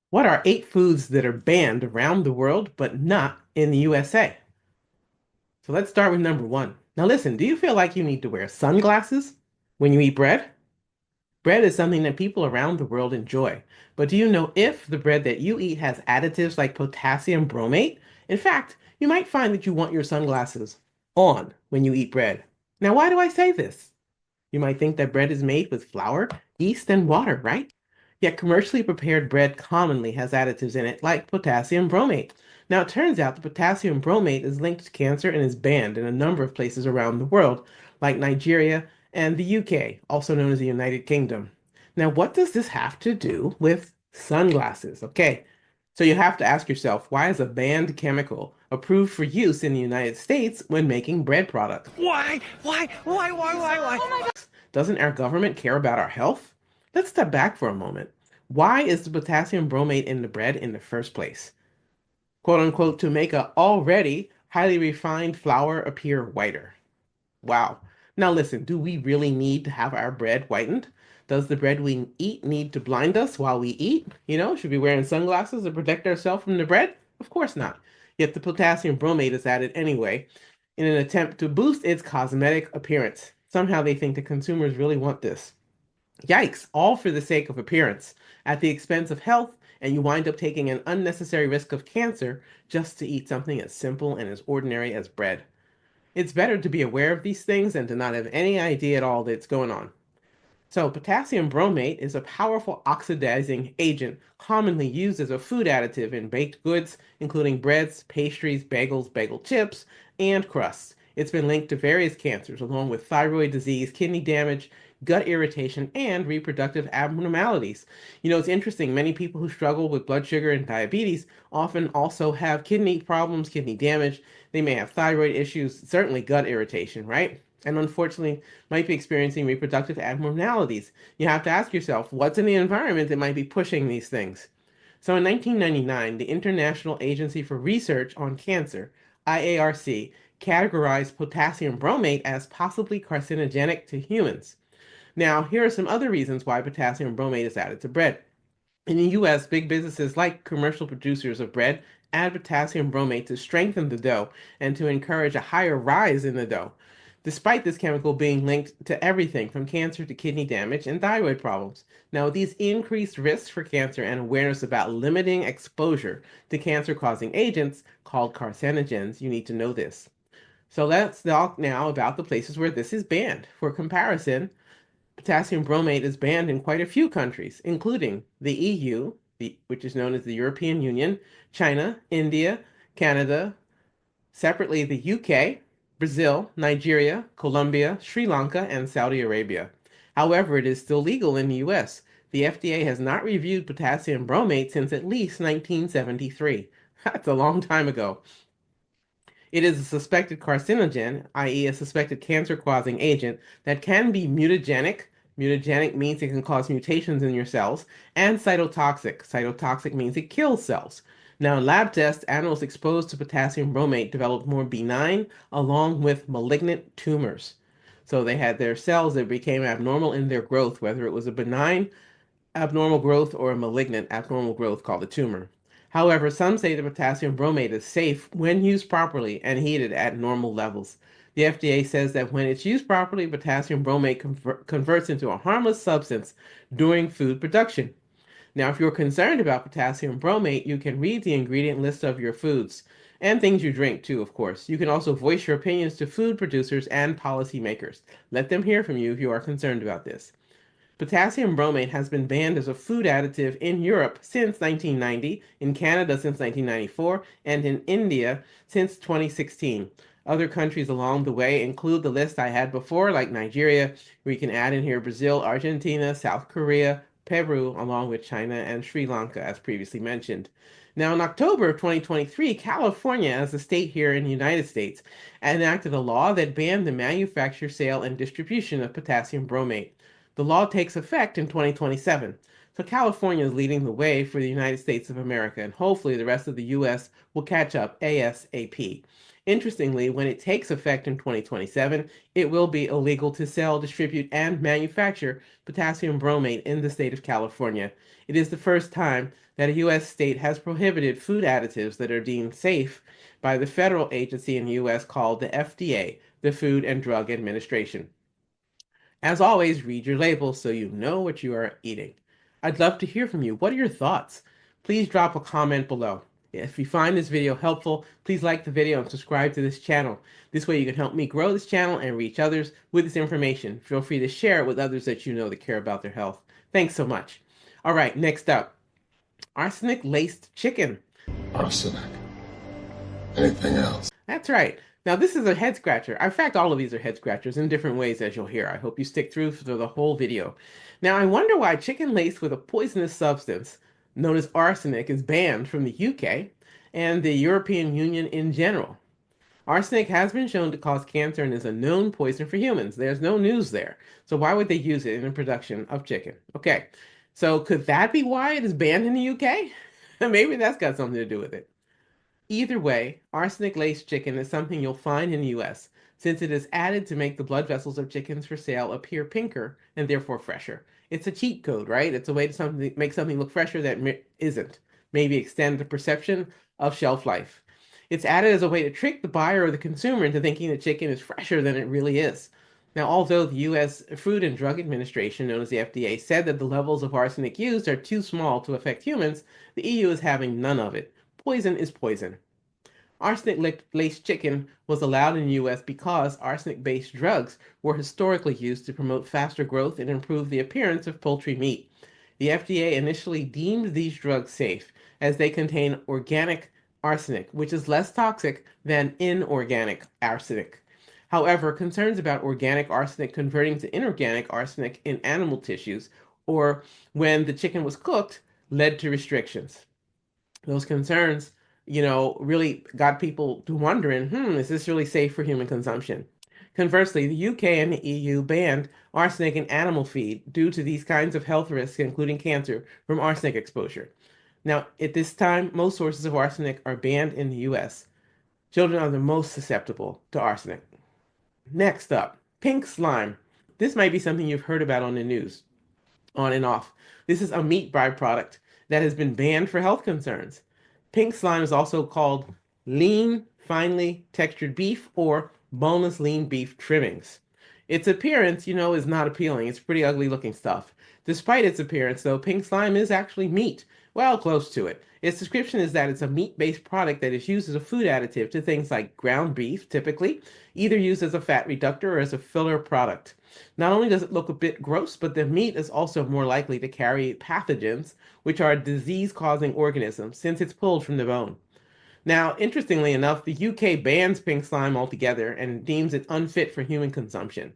What are 8 foods that are banned around the world but not in the USA? So let's start with number one. Now listen, do you feel like you need to wear sunglasses when you eat bread? Bread is something that people around the world enjoy. But do you know if the bread that you eat has additives like potassium bromate? In fact, you might find that you want your sunglasses on when you eat bread. Now, why do I say this? You might think that bread is made with flour, yeast, and water, right? Yet commercially prepared bread commonly has additives in it, like potassium bromate. Now, it turns out the potassium bromate is linked to cancer and is banned in a number of places around the world, like Nigeria and the UK, also known as the United Kingdom. Now, what does this have to do with sunglasses? Okay, so you have to ask yourself, why is a banned chemical approved for use in the United States when making bread products? Why? Why? Doesn't our government care about our health? Let's step back for a moment. Why is the potassium bromate in the bread in the first place? Quote unquote, to make a already highly refined flour appear whiter. Wow. Now listen, do we really need to have our bread whitened? Does the bread we eat need to blind us while we eat? Should we be wearing sunglasses to protect ourselves from the bread? Of course not. Yet the potassium bromate is added anyway in an attempt to boost its cosmetic appearance. Somehow they think the consumers really want this. Yikes, all for the sake of appearance, at the expense of health, and you wind up taking an unnecessary risk of cancer just to eat something as simple and as ordinary as bread. It's better to be aware of these things than to not have any idea at all that's going on. So, potassium bromate is a powerful oxidizing agent commonly used as a food additive in baked goods, including breads, pastries, bagels, bagel chips, and crusts. It's been linked to various cancers, along with thyroid disease, kidney damage, gut irritation, and reproductive abnormalities. It's interesting, many people who struggle with blood sugar and diabetes often also have kidney problems, kidney damage. They may have thyroid issues, certainly gut irritation, right? And unfortunately, might be experiencing reproductive abnormalities. You have to ask yourself, what's in the environment that might be pushing these things? So in 1999, the International Agency for Research on Cancer, IARC, categorized potassium bromate as possibly carcinogenic to humans. Now, here are some other reasons why potassium bromate is added to bread. In the US, big businesses like commercial producers of bread add potassium bromate to strengthen the dough and to encourage a higher rise in the dough, despite this chemical being linked to everything from cancer to kidney damage and thyroid problems. Now, with these increased risks for cancer and awareness about limiting exposure to cancer-causing agents called carcinogens, you need to know this. So let's talk now about the places where this is banned. For comparison, potassium bromate is banned in quite a few countries, including the EU, which is known as the European Union, China, India, Canada, separately the UK, Brazil, Nigeria, Colombia, Sri Lanka, and Saudi Arabia. However, it is still legal in the US. The FDA has not reviewed potassium bromate since at least 1973. That's a long time ago. It is a suspected carcinogen, i.e., a suspected cancer-causing agent that can be mutagenic. Mutagenic means it can cause mutations in your cells, and cytotoxic. Cytotoxic means it kills cells. Now, in lab tests, animals exposed to potassium bromate developed more benign along with malignant tumors. So they had their cells that became abnormal in their growth, whether it was a benign abnormal growth or a malignant abnormal growth called a tumor. However, some say the potassium bromate is safe when used properly and heated at normal levels. The FDA says that when it's used properly, potassium bromate converts into a harmless substance during food production. Now, if you're concerned about potassium bromate, you can read the ingredient list of your foods and things you drink too, of course. You can also voice your opinions to food producers and policymakers. Let them hear from you if you are concerned about this. Potassium bromate has been banned as a food additive in Europe since 1990, in Canada since 1994, and in India since 2016. Other countries along the way include the list I had before, like Nigeria. We can add in here Brazil, Argentina, South Korea, Peru, along with China and Sri Lanka, as previously mentioned. Now, in October of 2023, California, as a state here in the United States, enacted a law that banned the manufacture, sale, and distribution of potassium bromate. The law takes effect in 2027. So California is leading the way for the United States of America, and hopefully the rest of the US will catch up ASAP. Interestingly, when it takes effect in 2027, it will be illegal to sell, distribute, and manufacture potassium bromate in the state of California. It is the first time that a U.S. state has prohibited food additives that are deemed safe by the federal agency in the U.S. called the FDA, the Food and Drug Administration. As always, read your labels so you know what you are eating. I'd love to hear from you. What are your thoughts? Please drop a comment below. If you find this video helpful, please like the video and subscribe to this channel. This way you can help me grow this channel and reach others with this information. Feel free to share it with others that you know that care about their health. Thanks so much. All right, next up, arsenic-laced chicken. Arsenic. Anything else? That's right. Now, this is a head scratcher. In fact, all of these are head scratchers in different ways, as you'll hear. I hope you stick through for the whole video. Now, I wonder why chicken laced with a poisonous substance known as arsenic is banned from the UK and the European Union in general. Arsenic has been shown to cause cancer and is a known poison for humans. There's no news there. So why would they use it in the production of chicken? Okay, so could that be why it is banned in the UK? Maybe that's got something to do with it. Either way, arsenic-laced chicken is something you'll find in the US, since it is added to make the blood vessels of chickens for sale appear pinker and therefore fresher. It's a cheat code, right? It's a way to make something look fresher that isn't. Maybe extend the perception of shelf life. It's added as a way to trick the buyer or the consumer into thinking the chicken is fresher than it really is. Now, although the U.S. Food and Drug Administration, known as the FDA, said that the levels of arsenic used are too small to affect humans, the EU is having none of it. Poison is poison. Arsenic-laced chicken was allowed in the U.S. because arsenic-based drugs were historically used to promote faster growth and improve the appearance of poultry meat. The FDA initially deemed these drugs safe as they contain organic arsenic, which is less toxic than inorganic arsenic. However, concerns about organic arsenic converting to inorganic arsenic in animal tissues or when the chicken was cooked led to restrictions. Those concerns, really got people to wondering, is this really safe for human consumption? Conversely, the UK and the EU banned arsenic in animal feed due to these kinds of health risks, including cancer from arsenic exposure. Now, at this time, most sources of arsenic are banned in the US. Children are the most susceptible to arsenic. Next up, pink slime. This might be something you've heard about on the news, on and off. This is a meat byproduct that has been banned for health concerns. Pink slime is also called lean, finely textured beef or boneless lean beef trimmings. Its appearance, is not appealing. It's pretty ugly looking stuff. Despite its appearance, though, pink slime is actually meat. Well, close to it. Its description is that it's a meat-based product that is used as a food additive to things like ground beef, typically, either used as a fat reductor or as a filler product. Not only does it look a bit gross, but the meat is also more likely to carry pathogens, which are disease-causing organisms, since it's pulled from the bone. Now, interestingly enough, the UK bans pink slime altogether and deems it unfit for human consumption.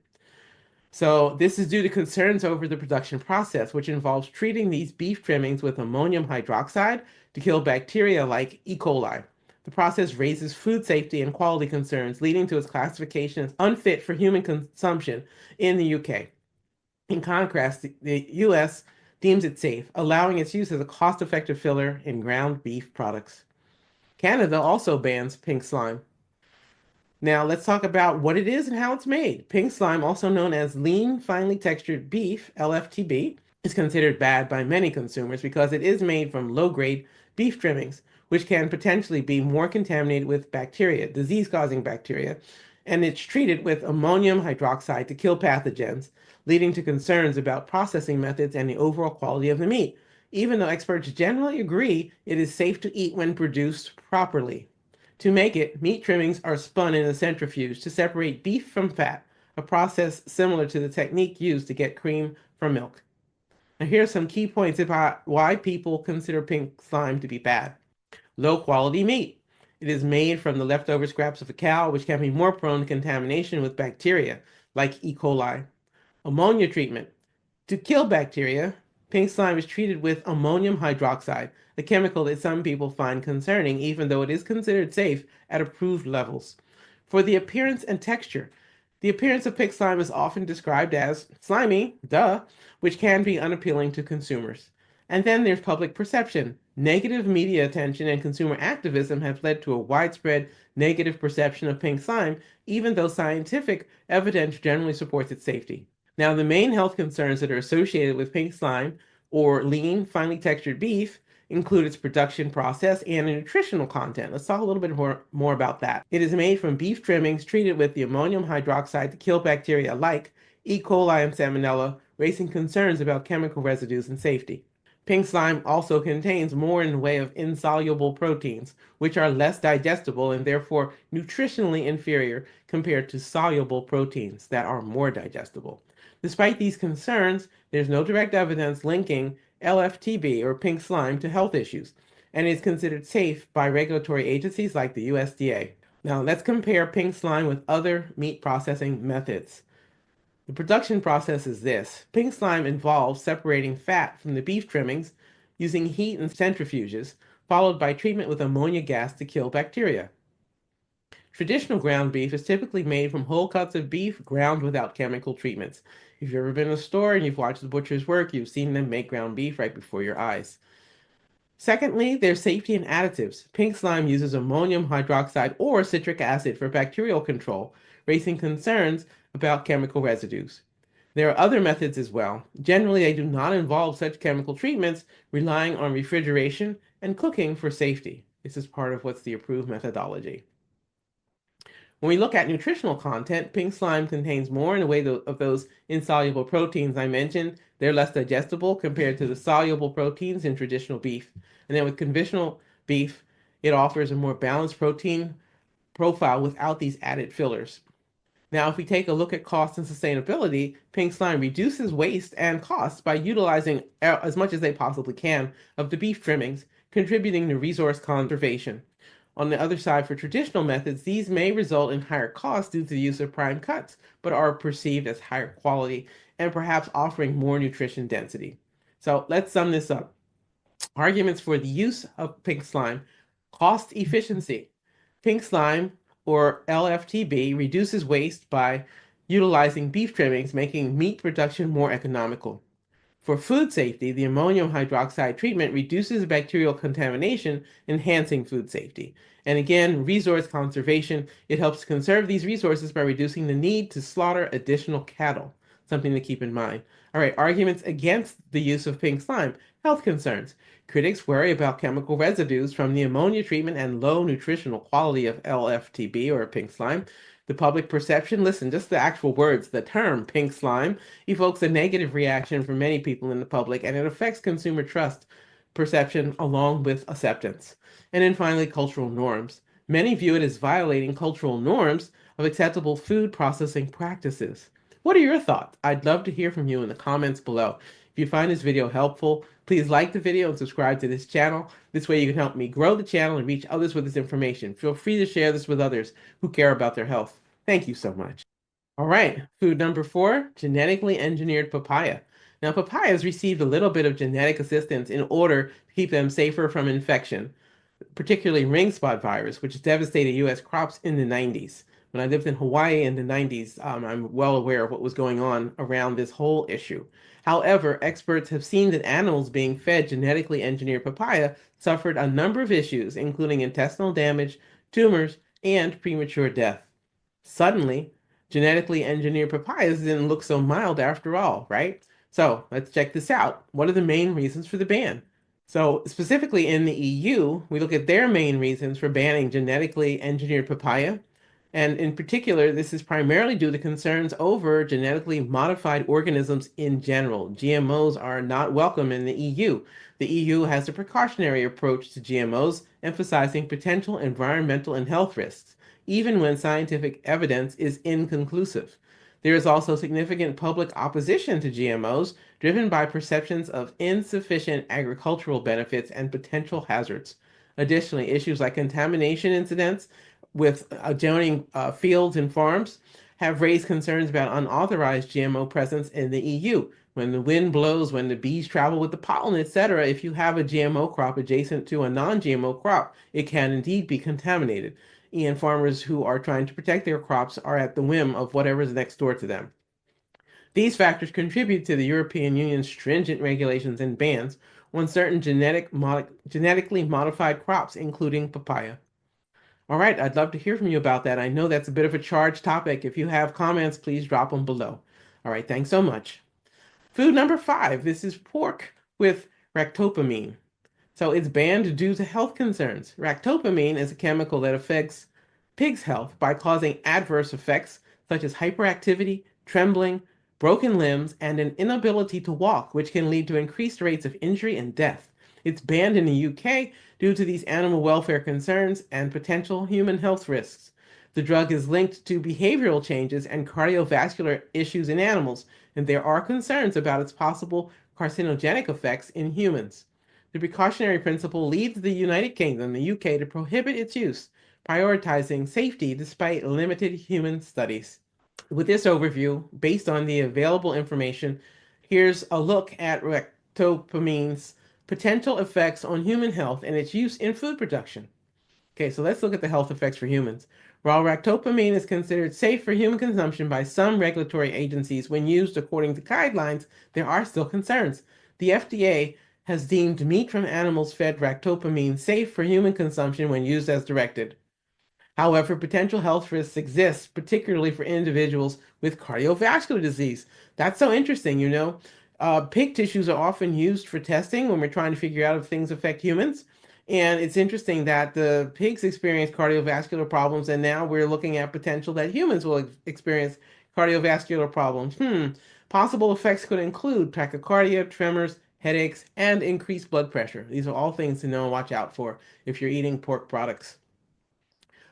So this is due to concerns over the production process, which involves treating these beef trimmings with ammonium hydroxide to kill bacteria like E. coli. The process raises food safety and quality concerns, leading to its classification as unfit for human consumption in the UK. In contrast, the US deems it safe, allowing its use as a cost-effective filler in ground beef products. Canada also bans pink slime. Now let's talk about what it is and how it's made. Pink slime, also known as lean, finely textured beef, LFTB, is considered bad by many consumers because it is made from low-grade beef trimmings, which can potentially be more contaminated with bacteria, disease-causing bacteria, and it's treated with ammonium hydroxide to kill pathogens, leading to concerns about processing methods and the overall quality of the meat, even though experts generally agree it is safe to eat when produced properly. To make it, meat trimmings are spun in a centrifuge to separate beef from fat, a process similar to the technique used to get cream from milk. Now here are some key points about why people consider pink slime to be bad. Low quality meat. It is made from the leftover scraps of a cow, which can be more prone to contamination with bacteria, like E. coli. Ammonia treatment. To kill bacteria, pink slime is treated with ammonium hydroxide, a chemical that some people find concerning, even though it is considered safe at approved levels. For the appearance and texture, the appearance of pink slime is often described as slimy, duh, which can be unappealing to consumers. And then there's public perception. Negative media attention and consumer activism have led to a widespread negative perception of pink slime, even though scientific evidence generally supports its safety. Now, the main health concerns that are associated with pink slime or lean, finely textured beef include its production process and nutritional content. Let's talk a little bit more about that. It is made from beef trimmings treated with the ammonium hydroxide to kill bacteria like E. coli and Salmonella, raising concerns about chemical residues and safety. Pink slime also contains more in the way of insoluble proteins, which are less digestible and therefore nutritionally inferior compared to soluble proteins that are more digestible. Despite these concerns, there's no direct evidence linking LFTB or pink slime to health issues, and is considered safe by regulatory agencies like the USDA. Now, let's compare pink slime with other meat processing methods. The production process is this. Pink slime involves separating fat from the beef trimmings using heat and centrifuges, followed by treatment with ammonia gas to kill bacteria. Traditional ground beef is typically made from whole cuts of beef ground without chemical treatments. If you've ever been in a store and you've watched the butcher's work, you've seen them make ground beef right before your eyes. Secondly, there's safety and additives. Pink slime uses ammonium hydroxide or citric acid for bacterial control, raising concerns about chemical residues. There are other methods as well. Generally, they do not involve such chemical treatments, relying on refrigeration and cooking for safety. This is part of what's the approved methodology. When we look at nutritional content, pink slime contains more in the way of those insoluble proteins I mentioned. They're less digestible compared to the soluble proteins in traditional beef. And then with conventional beef, it offers a more balanced protein profile without these added fillers. Now, if we take a look at cost and sustainability, pink slime reduces waste and costs by utilizing as much as they possibly can of the beef trimmings, contributing to resource conservation. On the other side, for traditional methods, these may result in higher costs due to the use of prime cuts, but are perceived as higher quality and perhaps offering more nutrition density. So let's sum this up. Arguments for the use of pink slime: cost efficiency. Pink slime, or LFTB, reduces waste by utilizing beef trimmings, making meat production more economical. For food safety, the ammonium hydroxide treatment reduces bacterial contamination, enhancing food safety. And again, resource conservation, it helps conserve these resources by reducing the need to slaughter additional cattle. Something to keep in mind. All right, arguments against the use of pink slime: health concerns. Critics worry about chemical residues from the ammonia treatment and low nutritional quality of LFTB or pink slime. The public perception, listen, just the actual words, the term pink slime evokes a negative reaction from many people in the public, and it affects consumer trust perception along with acceptance. And then finally, cultural norms. Many view it as violating cultural norms of acceptable food processing practices. What are your thoughts? I'd love to hear from you in the comments below. If you find this video helpful, please like the video and subscribe to this channel. This way you can help me grow the channel and reach others with this information. Feel free to share this with others who care about their health. Thank you so much. All right, food number 4, genetically engineered papaya. Now, papayas received a little bit of genetic assistance in order to keep them safer from infection, particularly ring spot virus, which devastated U.S. crops in the 90s. When I lived in Hawaii in the 90s, I'm well aware of what was going on around this whole issue. However, experts have seen that animals being fed genetically engineered papaya suffered a number of issues, including intestinal damage, tumors, and premature death. Suddenly, genetically engineered papayas didn't look so mild after all, right? So let's check this out. What are the main reasons for the ban? So specifically in the EU, we look at their main reasons for banning genetically engineered papaya. And in particular, this is primarily due to concerns over genetically modified organisms in general. GMOs are not welcome in the EU. The EU has a precautionary approach to GMOs, emphasizing potential environmental and health risks, even when scientific evidence is inconclusive. There is also significant public opposition to GMOs, driven by perceptions of insufficient agricultural benefits and potential hazards. Additionally, issues like contamination incidents with adjoining fields and farms have raised concerns about unauthorized GMO presence in the EU. When the wind blows, when the bees travel with the pollen, etc., if you have a GMO crop adjacent to a non-GMO crop, it can indeed be contaminated. And farmers who are trying to protect their crops are at the whim of whatever's next door to them. These factors contribute to the European Union's stringent regulations and bans on certain genetically modified crops, including papaya. All right, I'd love to hear from you about that. I know that's a bit of a charged topic. If you have comments, please drop them below. All right, thanks so much. Food number 5, this is pork with ractopamine. So it's banned due to health concerns. Ractopamine is a chemical that affects pigs' health by causing adverse effects such as hyperactivity, trembling, broken limbs, and an inability to walk, which can lead to increased rates of injury and death. It's banned in the UK due to these animal welfare concerns and potential human health risks. The drug is linked to behavioral changes and cardiovascular issues in animals, and there are concerns about its possible carcinogenic effects in humans. The precautionary principle leads the United Kingdom, the UK, to prohibit its use, prioritizing safety despite limited human studies. With this overview, based on the available information, here's a look at ractopamine's potential effects on human health and its use in food production. Okay, so let's look at the health effects for humans. While ractopamine is considered safe for human consumption by some regulatory agencies when used according to guidelines, there are still concerns. The FDA has deemed meat from animals fed ractopamine safe for human consumption when used as directed. However, potential health risks exist, particularly for individuals with cardiovascular disease. That's so interesting, you know. Pig tissues are often used for testing when we're trying to figure out if things affect humans. And it's interesting that the pigs experience cardiovascular problems, and now we're looking at potential that humans will experience cardiovascular problems. Possible effects could include tachycardia, tremors, headaches, and increased blood pressure. These are all things to know and watch out for if you're eating pork products.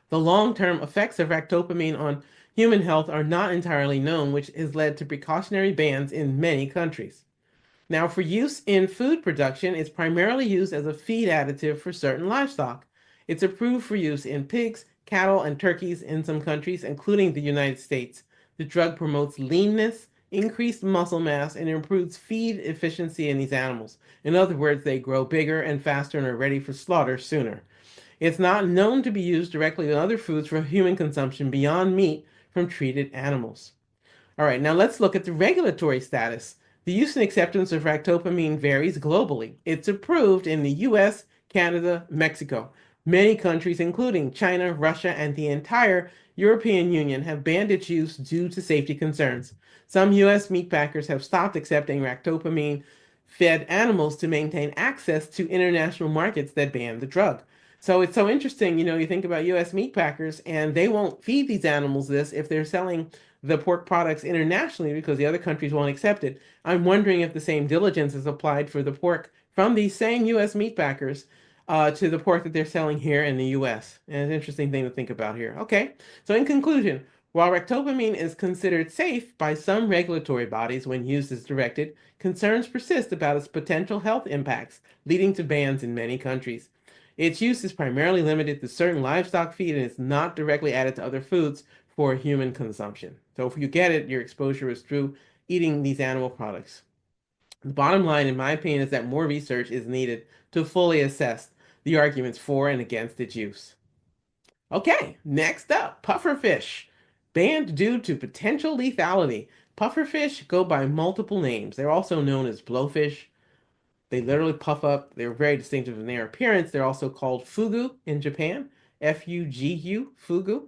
The long-term effects of ractopamine on human health are not entirely known, which has led to precautionary bans in many countries. Now, for use in food production, it's primarily used as a feed additive for certain livestock. It's approved for use in pigs, cattle, and turkeys in some countries, including the United States. The drug promotes leanness, increased muscle mass, and improves feed efficiency in these animals. In other words, they grow bigger and faster and are ready for slaughter sooner. It's not known to be used directly in other foods for human consumption beyond meat from treated animals. All right, now let's look at the regulatory status. The use and acceptance of ractopamine varies globally. It's approved in the US, Canada, Mexico. Many countries, including China, Russia, and the entire European Union, have banned its use due to safety concerns. Some US meatpackers have stopped accepting ractopamine fed animals to maintain access to international markets that ban the drug. So it's so interesting, you know, you think about US meat packers and they won't feed these animals this if they're selling the pork products internationally because the other countries won't accept it. I'm wondering if the same diligence is applied for the pork from these same US meat packers to the pork that they're selling here in the US. And it's an interesting thing to think about here. Okay, so in conclusion, while ractopamine is considered safe by some regulatory bodies when used as directed, concerns persist about its potential health impacts, leading to bans in many countries. Its use is primarily limited to certain livestock feed and is not directly added to other foods for human consumption. So if you get it, your exposure is through eating these animal products. The bottom line, in my opinion, is that more research is needed to fully assess the arguments for and against its use. Okay, next up, pufferfish. Banned due to potential lethality. Pufferfish go by multiple names. They're also known as blowfish. They literally puff up. They're very distinctive in their appearance. They're also called fugu in Japan, Fugu, fugu.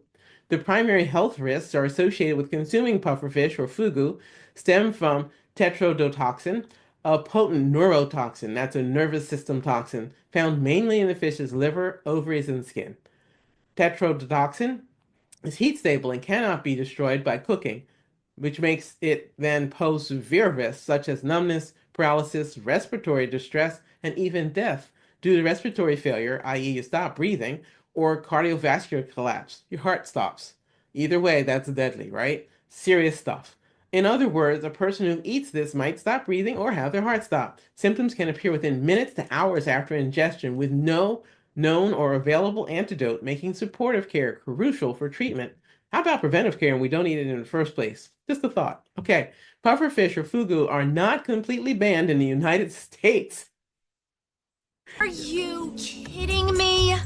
The primary health risks are associated with consuming pufferfish or fugu stem from tetrodotoxin, a potent neurotoxin, that's a nervous system toxin, found mainly in the fish's liver, ovaries, and skin. Tetrodotoxin is heat stable and cannot be destroyed by cooking, which makes it then pose severe risks such as numbness, paralysis, respiratory distress, and even death due to respiratory failure, i.e., you stop breathing, or cardiovascular collapse. Your heart stops. Either way, that's deadly, right? Serious stuff. In other words, a person who eats this might stop breathing or have their heart stop. Symptoms can appear within minutes to hours after ingestion with no known or available antidote, making supportive care crucial for treatment. How about preventive care and we don't eat it in the first place? Just a thought. Okay, pufferfish or fugu are not completely banned in the United States, Are you kidding me?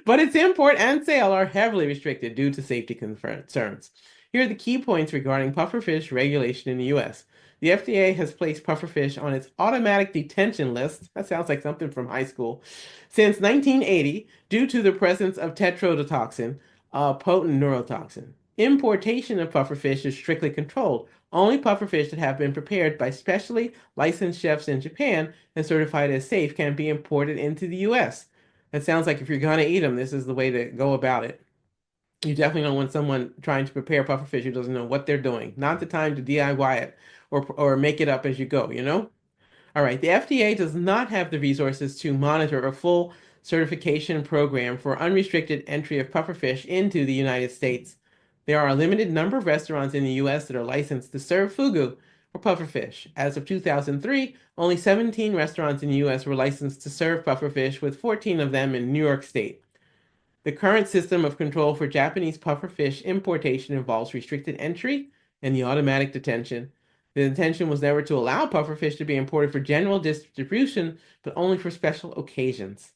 but its import and sale are heavily restricted due to safety concerns. Here are the key points regarding pufferfish regulation in the US. The FDA has placed pufferfish on its automatic detention list. That sounds like something from high school. Since 1980, due to the presence of tetrodotoxin, a potent neurotoxin. Importation of pufferfish is strictly controlled. Only pufferfish that have been prepared by specially licensed chefs in Japan and certified as safe can be imported into the US. That sounds like if you're gonna eat them, this is the way to go about it. You definitely don't want someone trying to prepare pufferfish who doesn't know what they're doing. Not the time to DIY it or make it up as you go, you know? All right, the FDA does not have the resources to monitor a full certification program for unrestricted entry of pufferfish into the United States. There are a limited number of restaurants in the US that are licensed to serve fugu or pufferfish. As of 2003, only 17 restaurants in the US were licensed to serve pufferfish, with 14 of them in New York State. The current system of control for Japanese pufferfish importation involves restricted entry and the automatic detention. The intention was never to allow pufferfish to be imported for general distribution, but only for special occasions.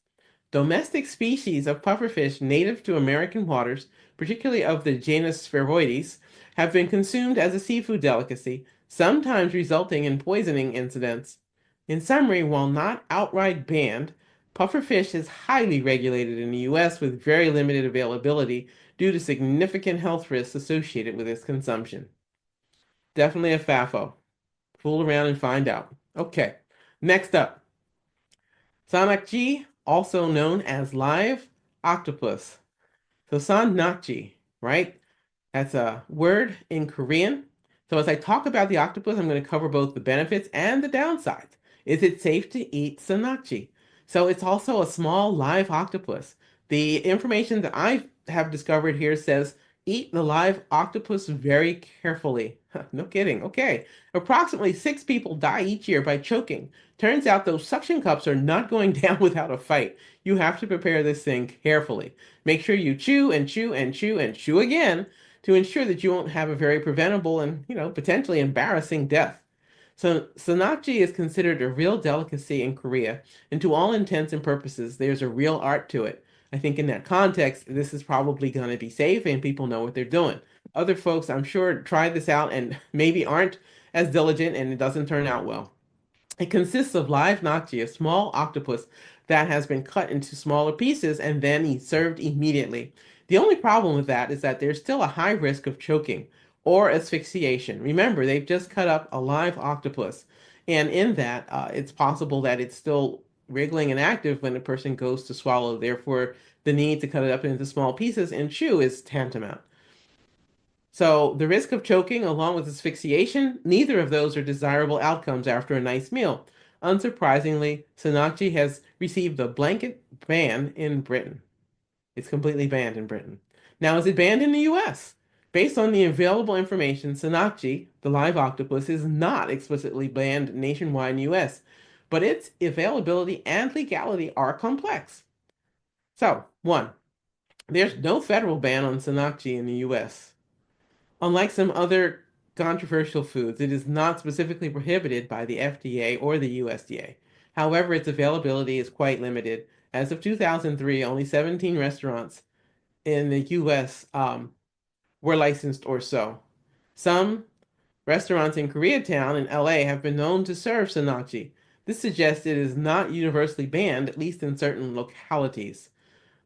Domestic species of pufferfish native to American waters, particularly of the genus Spheroides, have been consumed as a seafood delicacy, sometimes resulting in poisoning incidents. In summary, while not outright banned, pufferfish is highly regulated in the US with very limited availability due to significant health risks associated with its consumption. Definitely a FAFO. Fool around and find out. Okay, next up, Sanakji, also known as live octopus. So Sanakji, right? That's a word in Korean. So as I talk about the octopus, I'm going to cover both the benefits and the downsides. Is it safe to eat sanakji? So it's also a small live octopus. The information that I have discovered here says eat the live octopus very carefully. No kidding. Okay. Approximately 6 people die each year by choking. Turns out those suction cups are not going down without a fight. You have to prepare this thing carefully. Make sure you chew and chew and chew and chew again to ensure that you won't have a very preventable and, potentially embarrassing death. So sanakji is considered a real delicacy in Korea, and to all intents and purposes, there's a real art to it. I think in that context, this is probably going to be safe and people know what they're doing. Other folks, I'm sure, try this out and maybe aren't as diligent and it doesn't turn out well. It consists of live nakji, a small octopus that has been cut into smaller pieces and then served immediately. The only problem with that is that there's still a high risk of choking or asphyxiation. Remember, they've just cut up a live octopus, and in that, it's possible that it's still wriggling and active when a person goes to swallow. Therefore, the need to cut it up into small pieces and chew is tantamount. So the risk of choking along with asphyxiation, neither of those are desirable outcomes after a nice meal. Unsurprisingly, Sanakji has received a blanket ban in Britain. It's completely banned in Britain. Now, is it banned in the US? Based on the available information, Sanakji, the live octopus, is not explicitly banned nationwide in the US, but its availability and legality are complex. So, one, there's no federal ban on Sanakji in the US. Unlike some other controversial foods, it is not specifically prohibited by the FDA or the USDA. However, its availability is quite limited. As of 2003, only 17 restaurants in the US were licensed or so. Some restaurants in Koreatown in LA have been known to serve sanachi. This suggests it is not universally banned, at least in certain localities.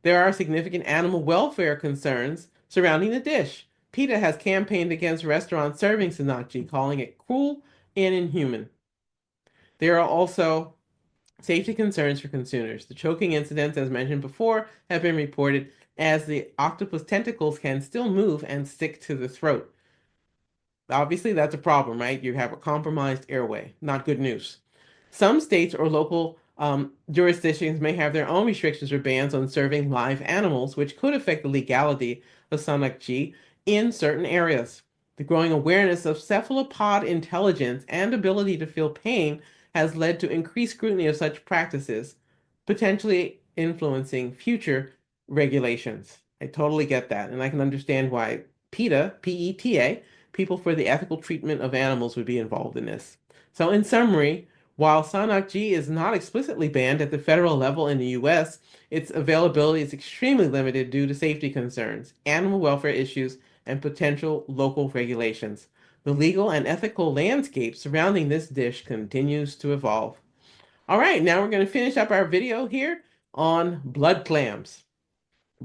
There are significant animal welfare concerns surrounding the dish. PETA has campaigned against restaurants serving sanachi, calling it cruel and inhuman. There are also safety concerns for consumers. The choking incidents, as mentioned before, have been reported as the octopus tentacles can still move and stick to the throat. Obviously, that's a problem, right? You have a compromised airway. Not good news. Some states or local jurisdictions may have their own restrictions or bans on serving live animals, which could affect the legality of sanakji in certain areas. The growing awareness of cephalopod intelligence and ability to feel pain has led to increased scrutiny of such practices, potentially influencing future regulations. I totally get that, and I can understand why PETA, PETA, People for the Ethical Treatment of Animals, would be involved in this. So, in summary, while Sanakji is not explicitly banned at the federal level in the US, its availability is extremely limited due to safety concerns, animal welfare issues, and potential local regulations. The legal and ethical landscape surrounding this dish continues to evolve. All right, now we're going to finish up our video here on blood clams.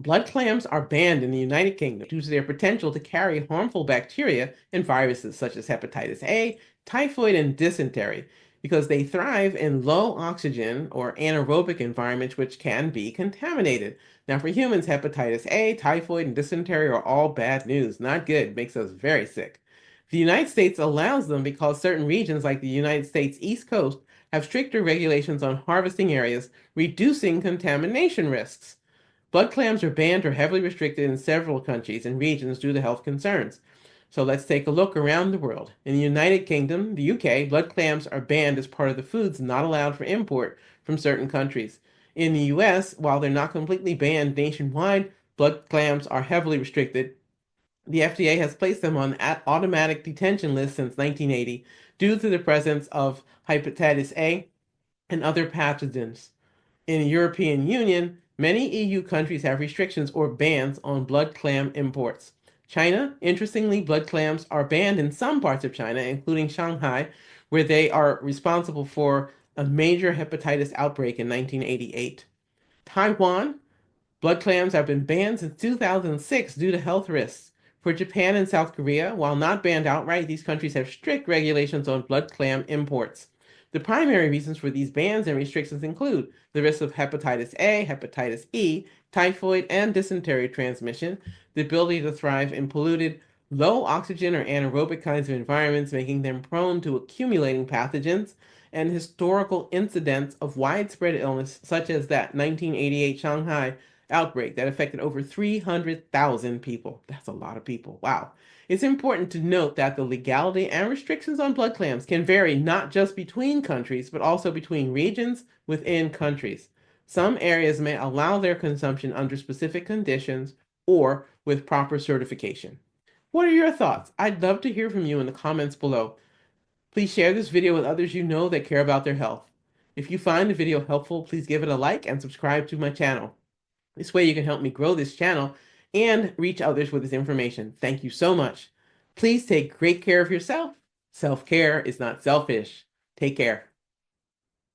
Blood clams are banned in the United Kingdom due to their potential to carry harmful bacteria and viruses such as hepatitis A, typhoid, and dysentery because they thrive in low oxygen or anaerobic environments which can be contaminated. Now, for humans, hepatitis A, typhoid, and dysentery are all bad news. Not good, makes us very sick. The United States allows them because certain regions, like the United States East Coast, have stricter regulations on harvesting areas, reducing contamination risks. Blood clams are banned or heavily restricted in several countries and regions due to health concerns. So let's take a look around the world. In the United Kingdom, the UK, blood clams are banned as part of the foods not allowed for import from certain countries. In the US, while they're not completely banned nationwide, blood clams are heavily restricted. The FDA has placed them on automatic detention list since 1980 due to the presence of hepatitis A and other pathogens. In the European Union, many EU countries have restrictions or bans on blood clam imports. China, interestingly, blood clams are banned in some parts of China, including Shanghai, where they are responsible for a major hepatitis outbreak in 1988. Taiwan, blood clams have been banned since 2006 due to health risks. For Japan and South Korea, while not banned outright, these countries have strict regulations on blood clam imports. The primary reasons for these bans and restrictions include the risk of hepatitis A, hepatitis E, typhoid, and dysentery transmission, the ability to thrive in polluted, low oxygen or anaerobic kinds of environments, making them prone to accumulating pathogens, and historical incidents of widespread illness, such as that 1988 Shanghai outbreak that affected over 300,000 people. That's a lot of people. Wow. It's important to note that the legality and restrictions on blood clams can vary not just between countries, but also between regions within countries. Some areas may allow their consumption under specific conditions or with proper certification. What are your thoughts? I'd love to hear from you in the comments below. Please share this video with others you know that care about their health. If you find the video helpful, please give it a like and subscribe to my channel. This way you can help me grow this channel and reach others with this information. Thank you so much. Please take great care of yourself. Self-care is not selfish. Take care.